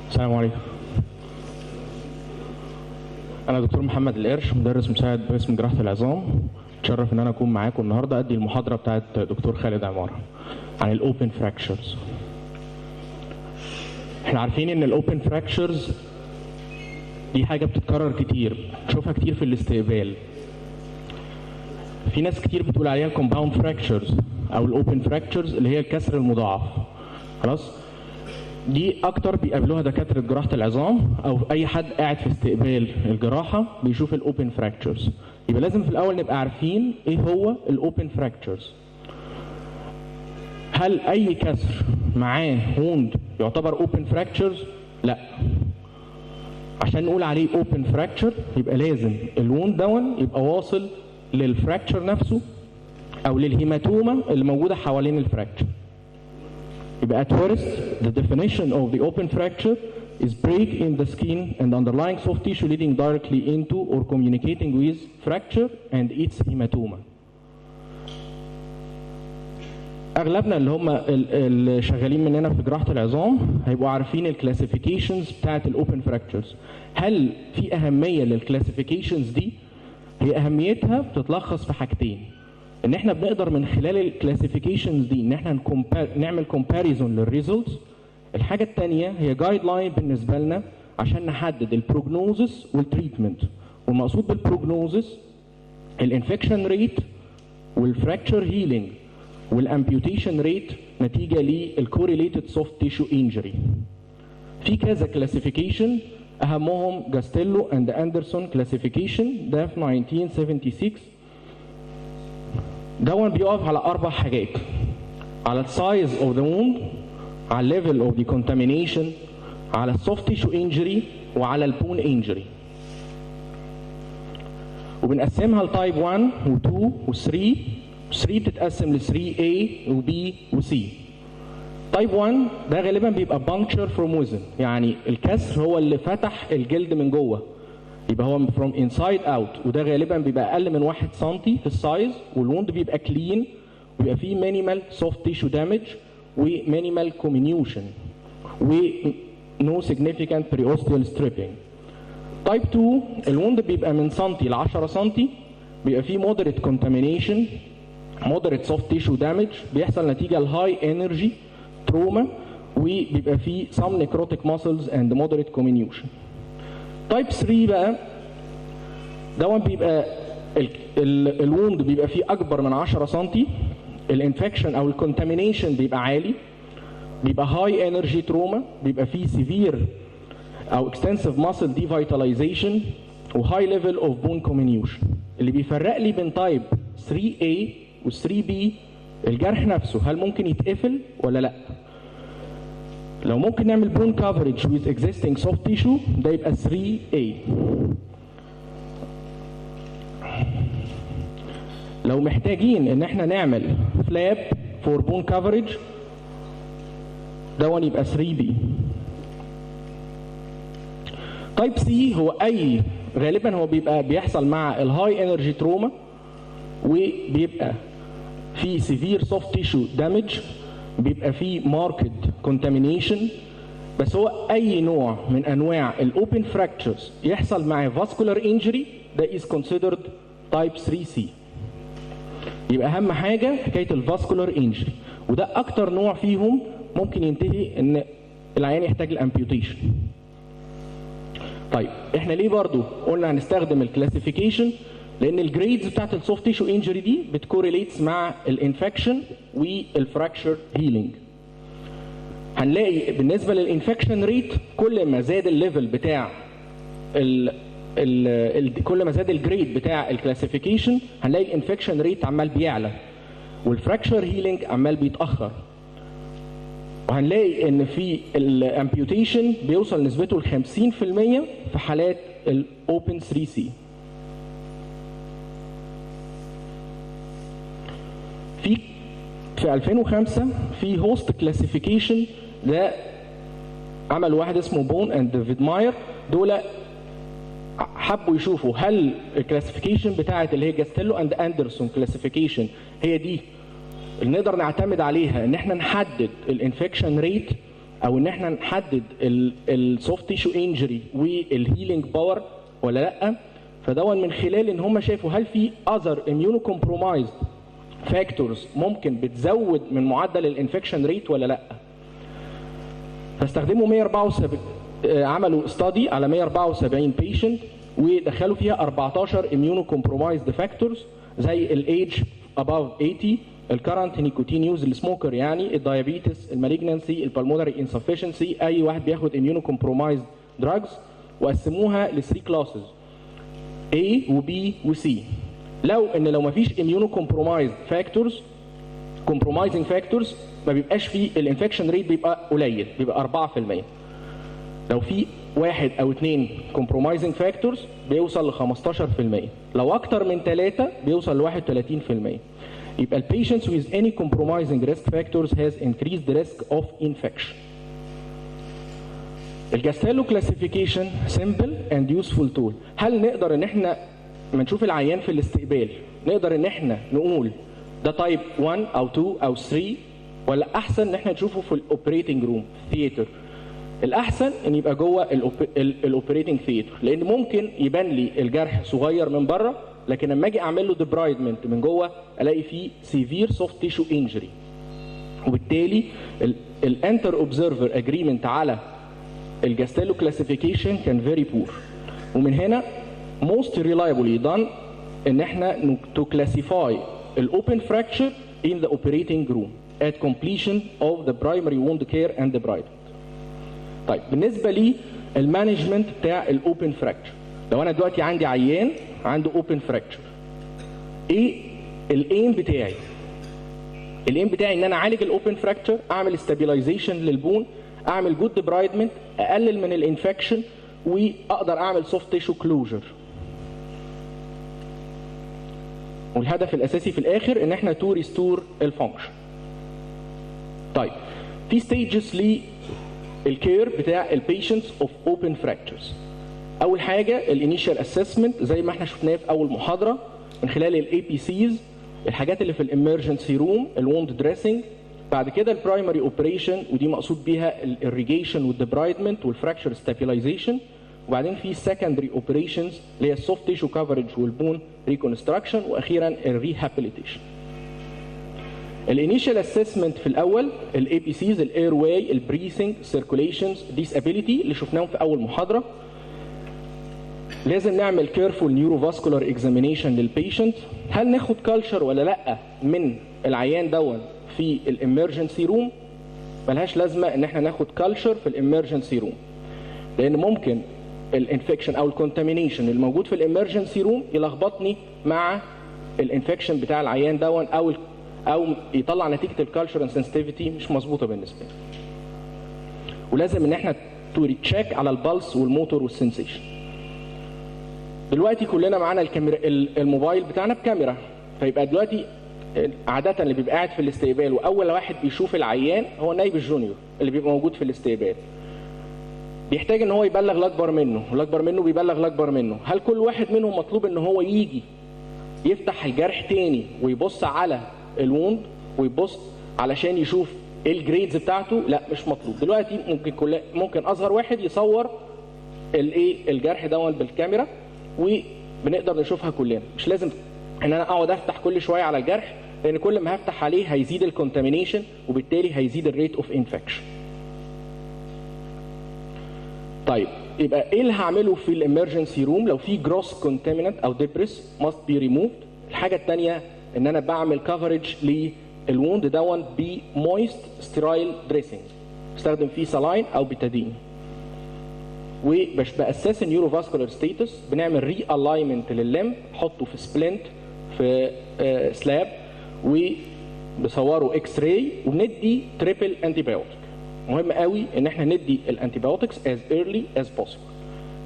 السلام عليكم. أنا دكتور محمد القرش، مدرس مساعد بقسم جراحة العظام. اتشرف إن أنا أكون معاكم النهارده أدي المحاضرة بتاعت دكتور خالد عمارة عن الأوبن فراكشرز. إحنا عارفين إن الأوبن فراكشرز دي حاجة بتتكرر كتير، نشوفها كتير في الاستقبال. في ناس كتير بتقول عليها الكومباوند فراكشرز أو الأوبن فراكشرز اللي هي الكسر المضاعف. خلاص؟ دي اكتر بيقابلوها دكاتره جراحه العظام او اي حد قاعد في استقبال الجراحه بيشوف الاوبن فراكشرز. يبقى لازم في الاول نبقى عارفين ايه هو الاوبن فراكشرز. هل اي كسر معاه ووند يعتبر اوبن فراكشرز؟ لا. عشان نقول عليه اوبن فراكشر يبقى لازم الووند دون يبقى واصل للفراكشر نفسه او للهيماتوما اللي موجوده حوالين الفراكشر. يبقى at first the definition of the open fracture is break in the skin and underlying soft tissue leading directly into or communicating with fracture and its hematoma. اغلبنا اللي هم اللي شغالين مننا في جراحه العظام هيبقوا عارفين الكلاسيفيكيشنز بتاعت الاوبن فراكشرز. هل في اهميه للكلاسيفيكيشنز دي؟ هي اهميتها بتتلخص في حاجتين. ان احنا بنقدر من خلال الكلاسيفيكيشنز دي ان احنا نعمل كومباريزون للريزلتس. الحاجه الثانيه هي جايد لاين بالنسبه لنا عشان نحدد البروجنوزس والتريتمنت. والمقصود بالبروجنوزس الانفكشن ريت والفراكشر هيلينج والامبيوتيشن ريت نتيجه للكوريليتد سوفت تيشو انجري. في كذا كلاسيفيكيشن اهمهم جاستيلو اند اندرسون كلاسيفيكيشن ده في 1976. دون بيقف على اربع حاجات: على السايز اوف ذا ووند، على الليفل اوف ذا كونتامينيشن، على السوفت تيشو انجري، وعلى البون انجري. وبنقسمها لتايب 1 و2 و3. 3 بتتقسم ل 3A و B و C. تايب 1 ده غالبا بيبقى puncture from within، يعني الكسر هو اللي فتح الجلد من جوه، يبقى هو from inside out، وده غالبا بيبقى اقل من 1 سم في السايز، والوند بيبقى كلين ويبقى فيه مينيمال سوفت تيشو دامج ومينيمال كومينيوشن ونو significant periosteal stripping. تايب 2 الوند بيبقى من سنتي ل 10 سم، بيبقى فيه moderate contamination moderate soft tissue damage بيحصل نتيجه الهاي انرجي تروما، وبيبقى فيه some necrotic muscles and moderate comminution. تايب 3 بقى دون بيبقى الووند بيبقى فيه اكبر من 10 سم، الانفكشن او الكونتامينيشن بيبقى عالي، بيبقى هاي انرجي تروما، بيبقى فيه سيفير او اكستنسيف ماسل ديفيتاليزيشن وهاي ليفل اوف بون كومينيوشن. اللي بيفرق لي بين تايب 3A و 3B الجرح نفسه، هل ممكن يتقفل ولا لا؟ لو ممكن نعمل بون كفرج with existing soft tissue ده يبقى 3A. لو محتاجين ان احنا نعمل فلاب فور بون كفرج ده يبقى 3B. تايب C هو اي غالبا هو بيبقى بيحصل مع الهاي انرجي تروما وبيبقى في سيفير سوفت تيشو دامج، بيبقى فيه ماركت كونتامينيشن. بس هو اي نوع من انواع الاوبن فراكتشرز يحصل معاه فاسكولار انجري ده از كونسيدرد تايب 3C. يبقى اهم حاجه حكايه الفاسكولار انجري، وده اكتر نوع فيهم ممكن ينتهي ان العيان يحتاج الامبيوتيشن. طيب احنا ليه برضو قلنا هنستخدم الكلاسيفيكيشن؟ لان الجريدز بتاعت السوفت تيشو انجري دي بتكوريليتس مع الانفكشن والفراكشر هيلينج. هنلاقي بالنسبه للانفكشن ريت كل ما زاد الليفل بتاع كل ما زاد الجريد بتاع الكلاسيفيكيشن هنلاقي الانفكشن ريت عمال بيعلى والفراكشر هيلينج عمال بيتاخر. وهنلاقي ان في الامبيوتيشن بيوصل نسبته ل 50% في حالات الاوبن 3C. في 2005 في هوست كلاسيفيكيشن ده عمل واحد اسمه بون اند فيدماير. دول حبوا يشوفوا هل الكلاسيفيكيشن بتاعت اللي هي جاستيلو اند اندرسون كلاسيفيكيشن هي دي اللي نقدر نعتمد عليها ان احنا نحدد الانفكشن ريت او ان احنا نحدد السوفت تيشو انجري والهيلينج باور ولا لا، فدون من خلال ان هم شافوا هل في اذر اميونو كومبرومايزد فاكتورز ممكن بتزود من معدل الانفكشن ريت ولا لا. فاستخدموا 174 عملوا استادي على 174 بيشنت ودخلوا فيها 14 اميونو كومبرومايزد فاكتورز زي الايج above 80، الكرنت نيكوتين يوز، السموكر يعني، الدايابيتس، المالجنسي، البلمونري انسفشنسي، اي واحد بياخد اميونو كومبرومايزد دراجز، وقسموها ل 3 كلاسز A و B و C. لو ما فيش اميونو كومبرومايزد فاكتورز كومبرومايزنج فاكتورز ما بيبقاش فيه الانفكشن ريت، بيبقى قليل، بيبقى 4%. لو في 1 أو 2 كومبرومايزنج فاكتورز بيوصل ل 15%، لو اكتر من 3 بيوصل ل 31%. يبقى ال patients with any compromising risk factors has increased the risk of infection. الجاستالو كلاسيفيكيشن simple and useful tool. هل نقدر ان احنا لما نشوف العيان في الاستقبال نقدر ان احنا نقول ده تايب 1 او 2 او 3، ولا احسن ان احنا نشوفه في الاوبريتنج روم ثياتر؟ الاحسن ان يبقى جوه الاوبريتنج ثياتر، لان ممكن يبان لي الجرح صغير من بره، لكن لما اجي اعمل له ديبرايدمنت من جوه الاقي فيه سيفير سوفت تيشو انجري، وبالتالي الانتر اوبزرفر اجريمنت على الجاستالو كلاسيفيكيشن كان فيري بور. ومن هنا most reliably done ان احنا to classify الاوبن fracture in the operating room at completion of the primary wound care and debridement. طيب بالنسبه لي المانجمنت بتاع الاوبن فراكتشر، لو انا دلوقتي عندي عيان عنده اوبن فراكتشر، ايه الايم بتاعي؟ الايم بتاعي ان انا اعالج الاوبن فراكتشر، اعمل استابيلايزيشن للبون، اعمل جود ديبرايدمنت، اقلل من الانفكشن، واقدر اعمل سوفت تيشو كلوجر. والهدف الاساسي في الاخر ان احنا تو ريستور الفانكشن. طيب في ستيجز للكير بتاع البيشنتس اوف اوبن فراكتشرز. اول حاجه الانيشال اسسمنت زي ما احنا شفناه في اول محاضره من خلال الاي بي سيز، الحاجات اللي في الامرجنسي روم، الووند دريسنج. بعد كده البرايمري اوبريشن، ودي مقصود بيها الاريجيشن والديبرايدمنت والفراكشر ستابيلايزيشن. وبعدين في سكندري اوبريشنز اللي هي السوفت تيشو كفرج والبون ريكونستراكشن، واخيرا الريهابيليتيشن. الانيشال اسسمنت في الاول الاي بي سيز، الاير واي، البريثنج، سيركوليشنز، ديسابيليتي اللي شفناهم في اول محاضره. لازم نعمل كيرفول نيوروفاسكولار اكزامينيشن للبيشنت، هل ناخد كلتشر ولا لا من العيان دون في الامرجنسي روم؟ ملهاش لازمه ان احنا ناخد كلتشر في الامرجنسي روم، لان ممكن الانفكشن او الكونتامينيشن الموجود في الامرجنسي روم يلخبطني مع الانفكشن بتاع العيان دون، او يطلع نتيجه الكالتشر سنسيتيفيتي مش مظبوطه بالنسبه لي. ولازم ان احنا تشيك على البلس والموتور والسنسيشن. دلوقتي كلنا معانا الكاميرا، الموبايل بتاعنا بكاميرا، فيبقى دلوقتي عاده اللي بيبقى قاعد في الاستقبال واول واحد بيشوف العيان هو نايب الجونيور اللي بيبقى موجود في الاستقبال. بيحتاج ان هو يبلغ الاكبر منه، والاكبر منه بيبلغ الاكبر منه. هل كل واحد منهم مطلوب ان هو يجي يفتح الجرح تاني ويبص على الوند ويبص علشان يشوف ايه الجريدز بتاعته؟ لا، مش مطلوب. دلوقتي ممكن اصغر واحد يصور الجرح دون بالكاميرا وبنقدر نشوفها كلنا. مش لازم ان انا اقعد افتح كل شويه على الجرح، لان كل ما هفتح عليه هيزيد الكونتامينيشن وبالتالي هيزيد الريت اوف انفكشن. طيب يبقى ايه اللي هعمله في الامرجنسي روم لو في جروس كونتامينانت او ديبريس ماست بي ريموفد؟ الحاجه الثانيه ان انا بعمل كفرج للوند دون بمويست ستيرايل دريسنج، بستخدم فيه سلاين او بيتادين. وباسس النيوروفاسكولار ستيتس، بنعمل ري الاينمنت لللم، نحطه في سبلنت في سلاب، وبصوره اكس راي، وبندي تريبل انتي بايوتيك. مهم قوي ان احنا ندي الانتي بايوتكس as early as possible.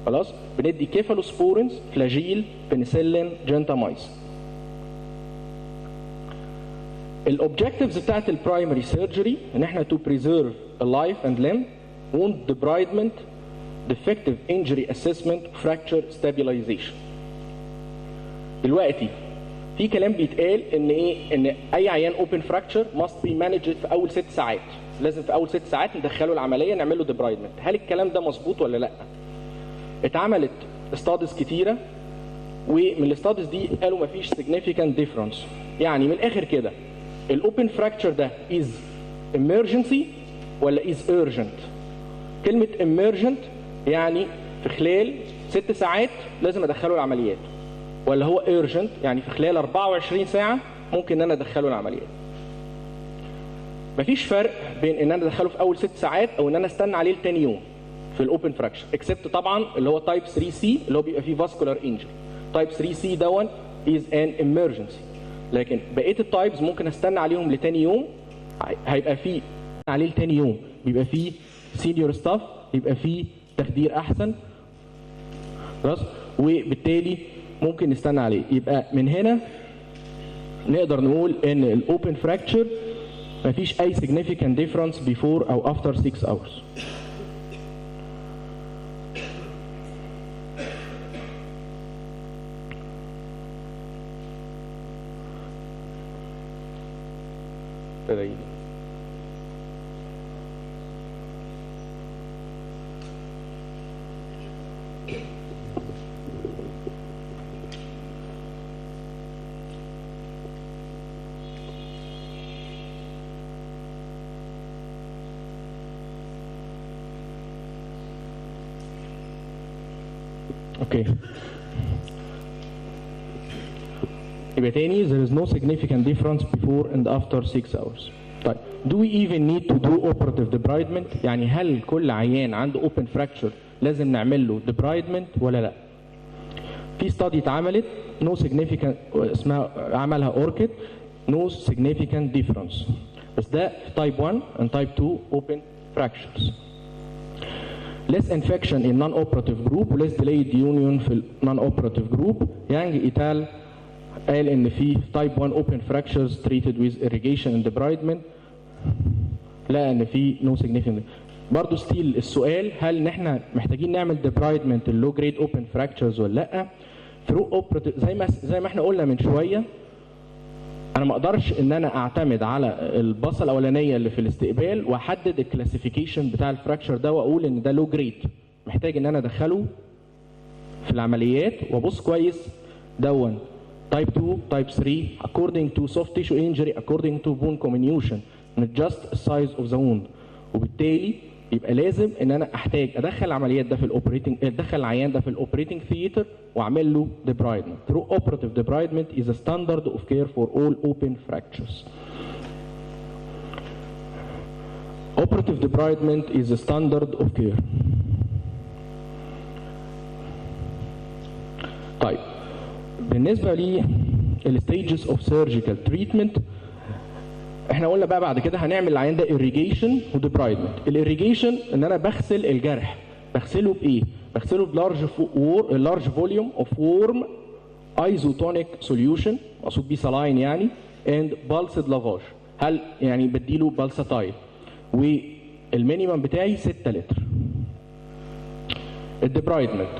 خلاص، بندي كيفالوسبورينز، فلاجيل، بنسلين، جنتامايسين. الاوبجكتيفز بتاعت البرايمري سيرجري ان احنا to preserve a life and limb, wound debridement, defective injury assessment, fracture stabilization. دلوقتي في كلام بيتقال ان ايه؟ ان اي عيان open fracture must be managed في اول 6 ساعات. لازم في اول 6 ساعات ندخله العمليه نعمل له ديبرايدمنت. هل الكلام ده مظبوط ولا لا؟ اتعملت ستاديز كتيره، ومن الستاديز دي قالوا مفيش significant difference. يعني من الاخر كده الاوبن فراكتشر ده is emergency ولا is urgent؟ كلمه emergent يعني في خلال 6 ساعات لازم ادخله العمليات، ولا هو urgent يعني في خلال 24 ساعه ممكن ان انا ادخله العمليات. مفيش فرق بين ان انا ادخله في اول 6 ساعات او ان انا استنى عليه لتاني يوم في الاوبن فراكشر، اكسبت طبعا اللي هو تايب 3 سي اللي هو بيبقى فيه فاسكولار انجري. تايب 3 سي دون از ان emergency، لكن بقيه التايبز ممكن استنى عليهم لتاني يوم، هيبقى فيه عليه لتاني يوم بيبقى فيه سينيور ستاف، يبقى فيه تخدير احسن خلاص، وبالتالي ممكن نستنى عليه. يبقى من هنا نقدر نقول ان الاوبن فراكتشر مفيش اي significant difference before او after 6 hours. اوكي، يبقى تاني there is no significant difference before and after 6 hours. طيب do we even need to do operative debridement؟ يعني هل كل عيان عنده open fracture لازم نعمل له debridement ولا لا؟ في study اتعملت no significant اسمها عملها اوركيد no significant difference، بس ده في type 1 and type 2 open fractures. less infection in non-operative group و less delayed union في non-operative group. يانج إيتال قال إن في type 1 open fractures treated with irrigation and debridement لقى إن في no significant. برضه ستيل السؤال هل إن إحنا محتاجين نعمل debridement اللو جريد open fractures ولا لأ؟ through operative زي ما إحنا قلنا من شوية، أنا ما أقدرش إن أنا أعتمد على البصة الأولانية اللي في الاستقبال وأحدد الكلاسيفيكيشن بتاع الفراكشر ده وأقول إن ده لو جريد. محتاج إن أنا أدخله في العمليات وأبص كويس دون type 2 type 3 according to soft tissue injury according to bone comminution not just size of the wound. وبالتالي يبقى لازم ان انا احتاج ادخل العمليات ده في الاوبريتنج، ادخل العيان ده في الاوبريتنج ثياتر واعمل له debridement. Through operative debridement is a standard of care for all open fractures. Operative debridement is a standard of care. طيب بالنسبه لي الستيجز اوف سيرجيكال تريتمنت، احنا قلنا بقى بعد كده هنعمل العيان ده irrigation وديبرايدمنت. الirrigation ان انا بغسل الجرح، بغسله بايه؟ بغسله بلارج فوليوم اوف وورم ايزوتونيك سوليوشن، مقصود بيه سلاين يعني، اند بالسد لافاج. هل يعني بديله بالساتايل، والمينيمم بتاعي 6 لتر.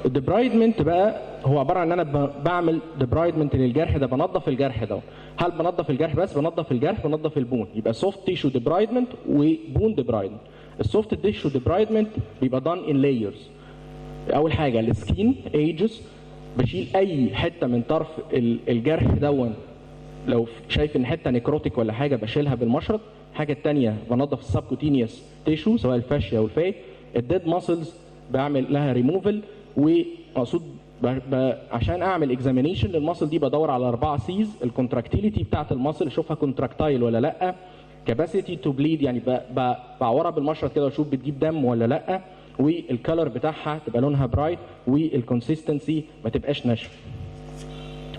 الديبرايدمنت بقى هو عباره عن ان انا بعمل ديبرايدمنت للجرح ده، بنظف الجرح ده. هل بنظف الجرح بس؟ بنظف الجرح، بنظف البون، يبقى سوفت تيشو ديبرايدمنت وبون ديبرايدمنت. السوفت تيشو ديبرايدمنت بيبقى دان ان لايرز. اول حاجه السكين ايجز، بشيل اي حته من طرف الجرح دون، لو شايف ان حته نيكروتيك ولا حاجه بشيلها بالمشرط. الحاجه الثانيه بنظف السبكوتينيوس تيشو سواء الفاشيا والفات. الديد ماسلز بعمل لها ريموفل، ومقصود عشان اعمل اكزامينيشن للماسل دي بدور على 4 سيز: الكونتراكتيليتي بتاعت الماسل اشوفها كونتراكتايل ولا لا، كاباسيتي تو بليد يعني بعورها بالمشرط كده واشوف بتجيب دم ولا لا، والكالر بتاعها تبقى لونها برايت، والكونسيستنسي ما تبقاش ناشفه.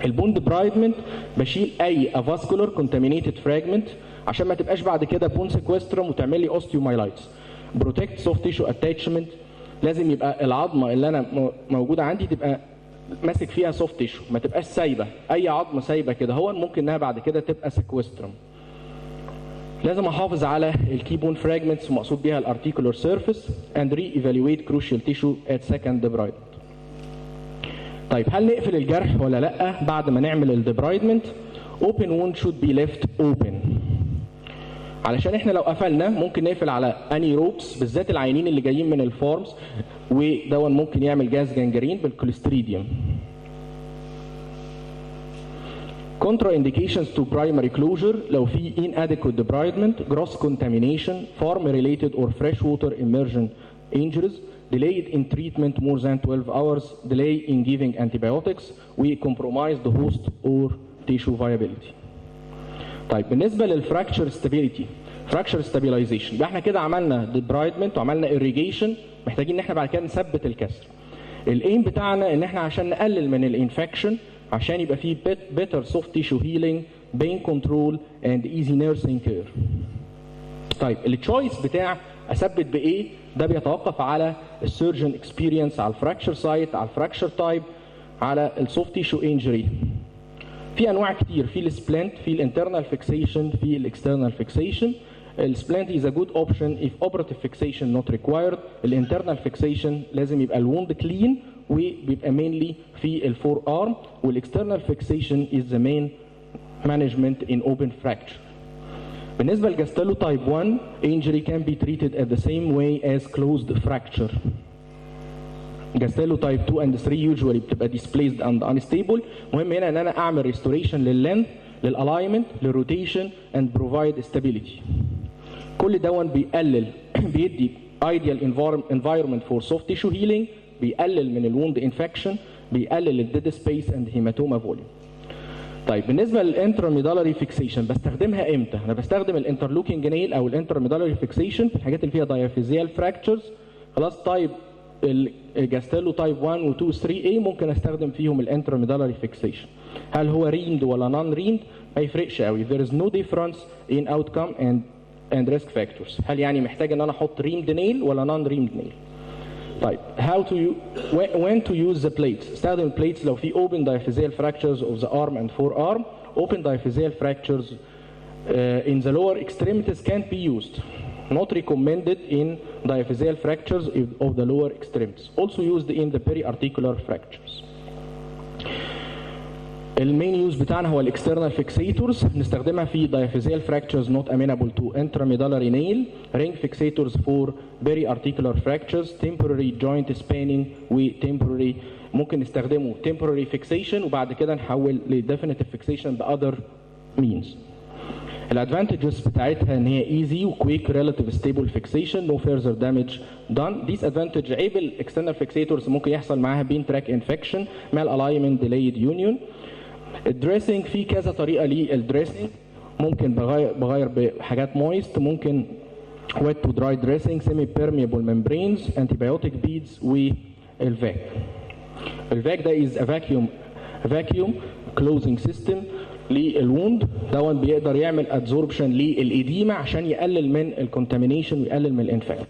البون ديبرايدمنت بشيل اي افاسكولار كونتامينيتد فراجمنت عشان ما تبقاش بعد كده بون سيكوسترم وتعمل لي اوستيومايلايتس. بروتكت سوفت تيشو اتاتشمنت، لازم يبقى العظمه اللي انا موجوده عندي تبقى ماسك فيها سوفت تيشو، ما تبقاش سايبه. اي عظمه سايبه كده هو ممكن انها بعد كده تبقى سيكوسترم. لازم احافظ على الكي بون فراجمنتس ومقصود بيها الارتيكولار سيرفيس اند ري ايفالويت كروشال تيشو ات سكند ديبرايدمنت. طيب هل نقفل الجرح ولا لا بعد ما نعمل الديبرايدمنت؟ open wound should be left open. علشان احنا لو قفلنا ممكن نقفل على اني روبس، بالذات العيانين اللي جايين من الفارمز، ودون ممكن يعمل جاز جانجرين بالكوليستريديوم. contra indications to primary closure لو في inadequate debridement, gross contamination, farm related or freshwater immersion injuries, delayed in treatment more than 12 hours, delay in giving antibiotics, we compromise the host or tissue viability. طيب بالنسبه للفراكشر ستابيليتي، فراكشر ستابيلايزيشن، يبقى احنا كده عملنا ديبرايدمنت وعملنا irrigation، محتاجين ان احنا بعد كده نثبت الكسر. الايم بتاعنا ان احنا عشان نقلل من الانفكشن، عشان يبقى فيه better soft tissue healing, pain control and easy nursing care. طيب التشويس بتاع اثبت بايه ده بيتوقف على السيرجن اكسبيرينس، على الفراكشر سايت، على الفراكشر تايب، على السوفت تيشو انجري. في انواع كتير، في السبلنت، في الانترنال فيكسيشن، في الاكسترنال فيكسيشن. السبلنت is a good option if operative fixation not required. الانترنال فيكسيشن لازم يبقى الوند كلين وبيبقى mainly في الفور ارم، والاكسترنال فيكسيشن is the main management in open fracture. بالنسبه للجاستيلو تايب 1 injury can be treated at the same way as closed fracture. جاستيلو تايب 2 and 3 usually بتبقى displaced and unstable. مهم هنا ان انا اعمل restoration لللينث، للالاينمنت، للروتيشن and provide stability. كل دون بيقلل بيدي ideal environment for soft tissue healing، بيقلل من الوند انفكشن، بيقلل الديد سبيس اند هيماتوما فوليوم. طيب بالنسبه للانترميدالري فيكسيشن بستخدمها امتى؟ انا بستخدم الانترلوكينج نيل او الانترميدالري فيكسيشن في الحاجات اللي فيها دايافيزيال فراكتشرز. خلاص طيب الجاستيلو تايب 1 و 2 و 3 a ممكن استخدم فيهم الانترميدالري فيكسيشن. هل هو ريند ولا نون ريند؟ ما يفرقش قوي. there is no difference in outcome and risk factors. هل يعني محتاج ان انا احط ريمد نيل ولا نون ريمد نيل؟ طيب when to use the plates. استخدم البليتس لو في open diaphyseal fractures of the arm and forearm. Open diaphyseal fractures in the lower extremities can't be used. Not recommended in diaphyseal fractures of the lower extremities. Also used in the periarticular fractures. المين يوز بتاعنا هو الاكسترنال فيكسيتورز، نستخدمها في diaphyseal fractures not amenable to intramedullary nail, ring fixators for periarticular fractures, temporary joint spanning و temporary ممكن نستخدمه temporary fixation وبعد كده نحول ل definitive fixation ب other means. الادفانتجز بتاعتها ان هي easy و quick relative stable fixation, no further damage done. disadvantage عيب الاكسترنال فيكسيتورز ممكن يحصل معاها بين تراك infection, mal-alignment, delayed union. الدريسنج في كذا طريقه للدريسنج، ممكن بغير بحاجات مويست، ممكن wet to dry dressing, semi permeable membranes, antibiotic beads والفاك. الفاك ده is a vacuum closing system للوند، دون بيقدر يعمل adsorption للإديمة عشان يقلل من الكونتامينيشن ويقلل من الانفكشن.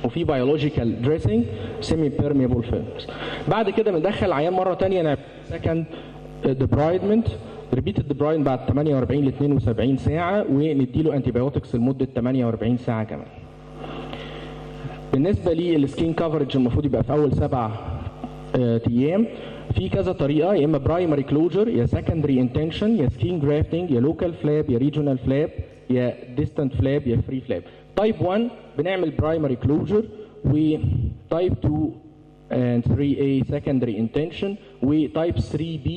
وفي biological dressing semi permeable films. بعد كده بندخل عيان مره ثانيه نعمل second debridement repeated debridement بعد 48 ل 72 ساعه ونديله انتيبيوتكس لمده 48 ساعه كمان. بالنسبه للسكين كفرج المفروض يبقى في اول 7 ايام. في كذا طريقه، يا اما برايمري كلوجر، يا سكندري انتنشن، يا سكين جرافتنج، يا لوكال فلاب، يا ريجونال فلاب، يا ديستانت فلاب، يا فري فلاب. تايب 1 بنعمل برايمري كلوجر، وتايب 2 and 3A secondary intention، وتايب 3B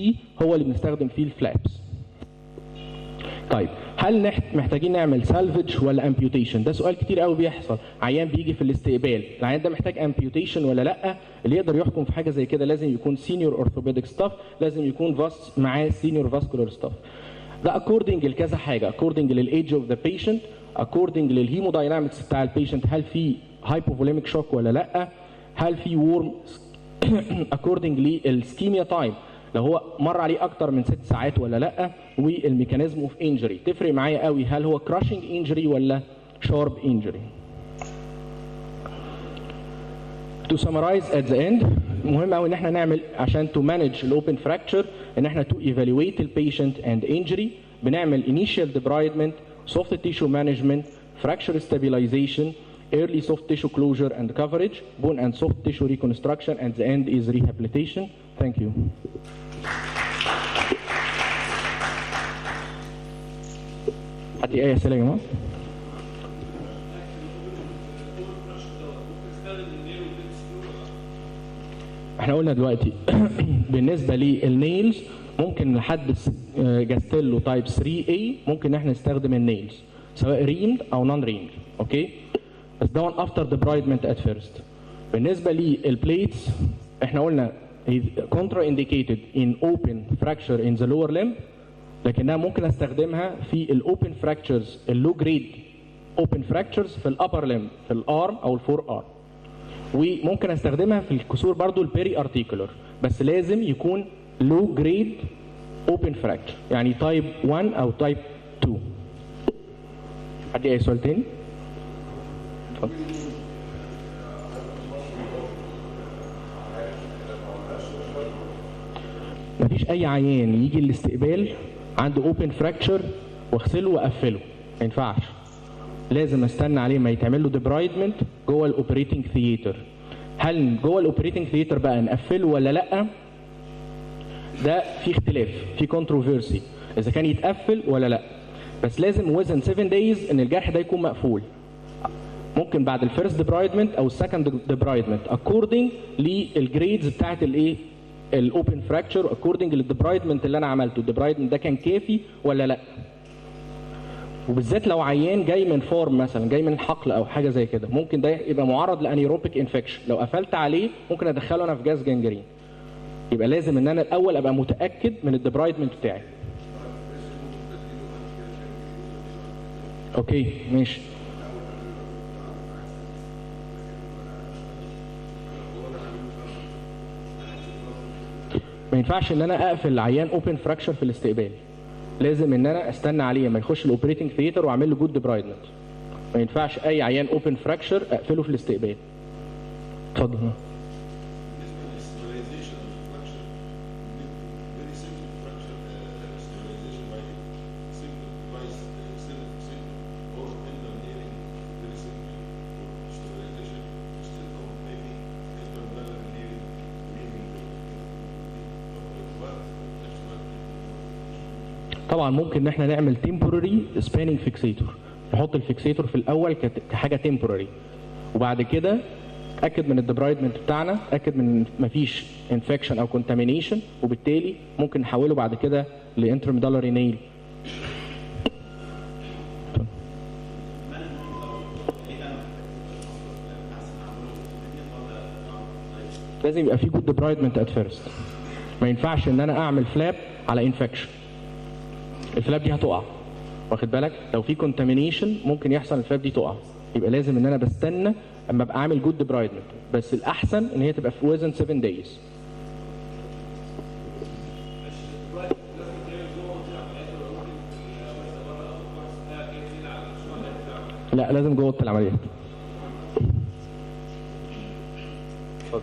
هو اللي بنستخدم فيه الفلابس. طيب هل محتاجين نعمل سالفج ولا امبيوتيشن؟ ده سؤال كتير قوي بيحصل. عيان بيجي في الاستقبال، العيان ده محتاج امبيوتيشن ولا لا؟ اللي يقدر يحكم في حاجه زي كده لازم يكون سينيور اورثوبيديك ستاف، لازم يكون معاه سينيور فاسكولار ستاف. ده اكوردنج لكذا حاجه، اكوردنج للايدج اوف ذا بيشنت، اكوردنج للهيموداينامكس بتاع البيشنت، هل في هايبوفوليميك شوك ولا لا؟ هل في وورم؟ اكوردنج للسكيميا تايم، لو هو مر عليه اكتر من 6 ساعات ولا لا، والميكانيزم اوف انجري تفرق معايا قوي، هل هو كراشنج انجري ولا شارب انجري. To summarize at the end، مهم قوي ان احنا نعمل عشان to manage الاوبن fracture ان احنا to evaluate the patient and injury، بنعمل initial debridement, soft tissue management, fracture stabilization, early soft tissue closure and coverage, bone and soft tissue reconstruction, and the end is rehabilitation. Thank you. حتى اي اسئله يا جماعه؟ احنا قلنا دلوقتي بالنسبه للنيلز ممكن لحد جاستيلو تايب 3A ممكن احنا نستخدم النيلز سواء ريمد او نون ريمد. اوكي، بس ده افتر ديبرايدمنت ات فيرست. بالنسبه للبليتس احنا قلنا كونترا انديكيتد ان اوبن فراكشر ان ذا لور ليمب، لكنها ممكن استخدمها في الاوبن فراكشرز اللو جريد اوبن فراكشرز في الابر ليمب في الارم او الفور ارم، وممكن استخدمها في الكسور برضو البيري ارتيكولر، بس لازم يكون لو جريد اوبن فراكشر يعني تايب 1 او تايب 2. عندي اي سؤال تاني؟ اتفضل. مفيش اي عيان يجي الاستقبال عنده اوبن فراكشر واغسله واقفله، ما ينفعش. لازم استنى عليه ما يتعمل له ديبرايدمنت جوه الاوبريتنج ثياتر. هل جوه الاوبريتنج ثياتر بقى نقفله ولا لا؟ ده في اختلاف، في كونتروفيرسي اذا كان يتقفل ولا لا، بس لازم وزن 7 دايز ان الجرح ده يكون مقفول. ممكن بعد الفيرست ديبرايدمنت او السكند ديبرايدمنت اكوردنج للجريدز بتاعت الايه الاوبن فراكشر، اكوردنج للديبرايدمنت اللي انا عملته، الديبرايدمنت ده كان كافي ولا لا. وبالذات لو عيان جاي من فورم مثلا، جاي من حقل او حاجه زي كده، ممكن ده يبقى معرض لانيروبيك انفكشن، لو قفلت عليه ممكن ادخله انا في جاز جنجرين. يبقى لازم ان انا الاول ابقى متاكد من الديبرايدمنت بتاعي. اوكي ماشي. ما ينفعش ان انا اقفل العيان اوبن فراكشر في الاستقبال، لازم ان انا استنى عليه لما يخش الاوبريتنج ثياتر واعمل له جود ديبرايدمنت. ما ينفعش اي عيان اوبن فراكشر اقفله في الاستقبال. اتفضل. طبعا ممكن ان احنا نعمل تمبوراري سباننج فيكسيتور، نحط الفيكسيتور في الاول كحاجه تمبوراري، وبعد كده اتاكد من الديبرايدمنت بتاعنا، اتاكد من مفيش انفكشن او كونتامينيشن، وبالتالي ممكن نحوله بعد كده لانترميدالري نيل. لازم يبقى في جود ديبرايدمنت ات فيرست. ما ينفعش ان انا اعمل فلاب على انفكشن، الفلاب دي هتقع، واخد بالك؟ لو في كونتامينيشن ممكن يحصل الفلاب دي تقع. يبقى لازم ان انا بستنى اما ابقى عامل جود ديبرايدمنت، بس الاحسن ان هي تبقى في وزن 7 دايز. لا لازم جوه اوضه العمليات. اتفضل.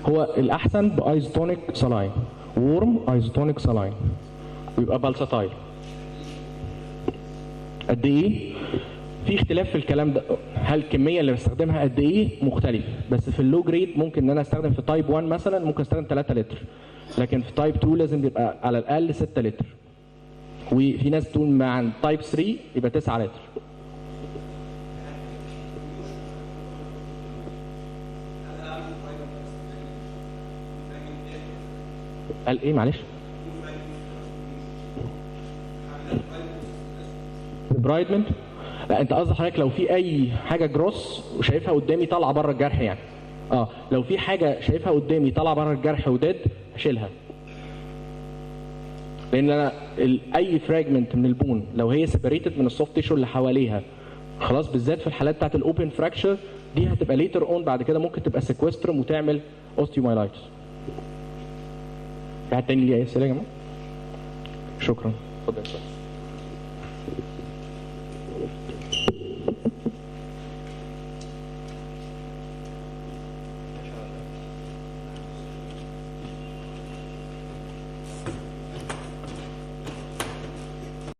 هو الاحسن بايزوتونيك سلاين، وورم ايزوتونيك سلاين، ويبقى بالساتايل. قد ايه؟ في اختلاف في الكلام ده، هل الكميه اللي بستخدمها قد ايه مختلفه، بس في اللو جريد ممكن ان انا استخدم في تايب 1 مثلا ممكن استخدم 3 لتر، لكن في تايب 2 لازم يبقى على الاقل 6 لتر، وفي ناس تقول مع تايب 3 يبقى 9 لتر. قال ايه معلش؟ ديبرايدمنت؟ لا انت قصدك حضرتك لو في اي حاجه جروس وشايفها قدامي طالعه بره الجرح يعني. لو في حاجه شايفها قدامي طالعه بره الجرح وداد هشيلها. لان انا اي فراجمنت من البون لو هي سيبريتد من السوفت تيشو اللي حواليها خلاص، بالذات في الحالات بتاعت الاوبن فراكشر دي هتبقى ليتر اون بعد كده ممكن تبقى سيكوسترم وتعمل اوستيومايلايتس. في حد تاني ليه اي اسئله يا جماعه؟ شكرا. اتفضل.